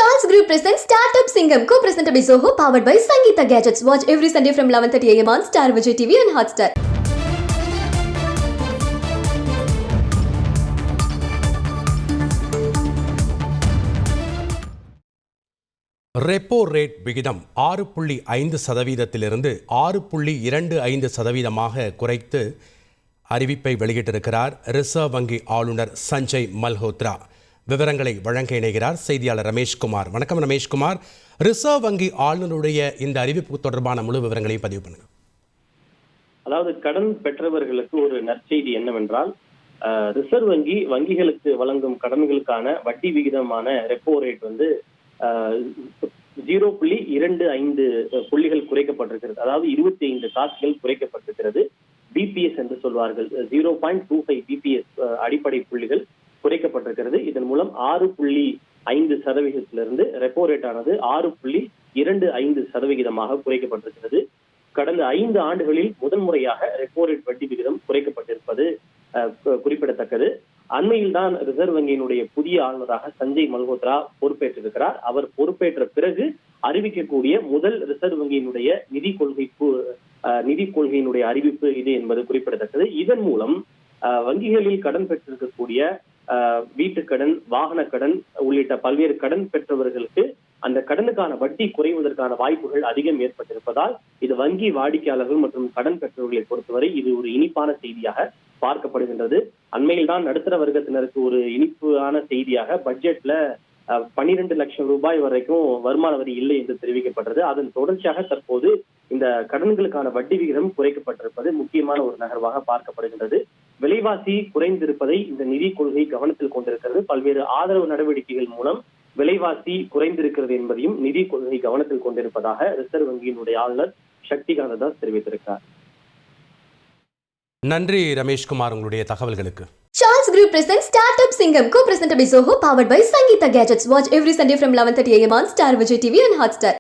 Charles Group presents Startup Singham, co-presented by Zoho, powered by Sangeeta Gadgets. Watch every Sunday from 11:30 a.m. on Star Vijay TV and Hotstar. Repo rate விகிதம் 6.5%இலிருந்து 6.25%ஆக குறைத்து அறிவிப்பை வெளியிட்டிருக்கிறார் reserve வங்கி ஆளுநர் சஞ்சய் மல்ஹோத்ரா. விவரங்களை வழங்க இணைகிறார் செய்தியாளர் ரமேஷ்குமார். வணக்கம் ரமேஷ்குமார். ரிசர்வ் வங்கி ஆளுநருடைய இந்த அறிவிப்பு தொடர்பான முழு விவரங்களையும் பதிவு பண்ணுங்க. அதாவது கடன் பெற்றவர்களுக்கு ஒரு நற்செய்தி என்னவென்றால், ரிசர்வ் வங்கி வங்கிகளுக்கு வழங்கும் கடன்களுக்கான வட்டி விகிதமான ரெப்போ ரேட் 0.25 புள்ளிகள் குறைக்கப்பட்டிருக்கிறது. அதாவது 25 காசுகள் குறைக்கப்பட்டிருக்கிறது. பிபிஎஸ் என்று சொல்வார்கள், 0.25 பிபிஎஸ் அடிப்படை புள்ளிகள் குறைக்கப்பட்டிருக்கிறது. இதன் மூலம் 6.5%இலிருந்து ரெப்போ ரேட் ஆனது 6.25% குறைக்கப்பட்டிருக்கிறது. கடந்த 5 ஆண்டுகளில் முதன்முறையாக ரெப்போ ரேட் வட்டி விகிதம் குறைக்கப்பட்டிருப்பது குறிப்பிடத்தக்கது. அண்மையில் தான் ரிசர்வ் வங்கியினுடைய புதிய ஆளுநராக சஞ்சய் மல்ஹோத்ரா பொறுப்பேற்றிருக்கிறார். அவர் பொறுப்பேற்ற பிறகு அறிவிக்கக்கூடிய முதல் ரிசர்வ் வங்கியினுடைய நிதி கொள்கையினுடைய அறிவிப்பு இது என்பது குறிப்பிடத்தக்கது. இதன் மூலம் வங்கிகளில் கடன் பெற்றிருக்கக்கூடிய வீட்டுக்கடன், வாகன கடன் உள்ளிட்ட பல்வேறு கடன் பெற்றவர்களுக்கு அந்த கடனுக்கான வட்டி குறைவதற்கான வாய்ப்புகள் அதிகம் ஏற்பட்டிருப்பதால் இது வங்கி வாடிக்கையாளர்கள் மற்றும் கடன் பெற்றவர்களை பொறுத்தவரை இது ஒரு இனிப்பான செய்தியாக பார்க்கப்படுகின்றது. அண்மையில் தான் நடுத்தர வர்க்கத்தினருக்கு ஒரு இனிப்பான செய்தியாக பட்ஜெட்ல 12 லட்சம் ரூபாய் வரைக்கும் வருமான வரி இல்லை என்று தெரிவிக்கப்பட்டது. அதன் தொடர்ச்சியாக தற்போது இந்த கடன்களுக்கான வட்டி விகிதம் குறைக்கப்பட்டிருப்பது முக்கியமான ஒரு நகர்வாக பார்க்கப்படுகின்றது. விலைவாசி குறைந்திருப்பதை இந்த நிதி கொள்கை கவனத்தில் கொண்டிருக்கிறது. பல்வேறு ஆதரவு நடவடிக்கைகள் மூலம் விலைவாசி குறைந்திருக்கிறது என்பதையும் நிதி கொள்கை கவனத்தில் கொண்டிருப்பதாக ரிசர்வ் வங்கியினுடைய ஆளுநர் சக்திகாந்த தாஸ் தெரிவித்திருக்கிறார். நன்றி ரமேஷ்குமார், உங்களுடைய தகவல்களுக்கு. Charles Group presents Startup Singham, co-presented by Zoho, powered by Sangeeta Gadgets. Watch every Sunday from 11:30 a.m. on Star Vijay TV and Hotstar.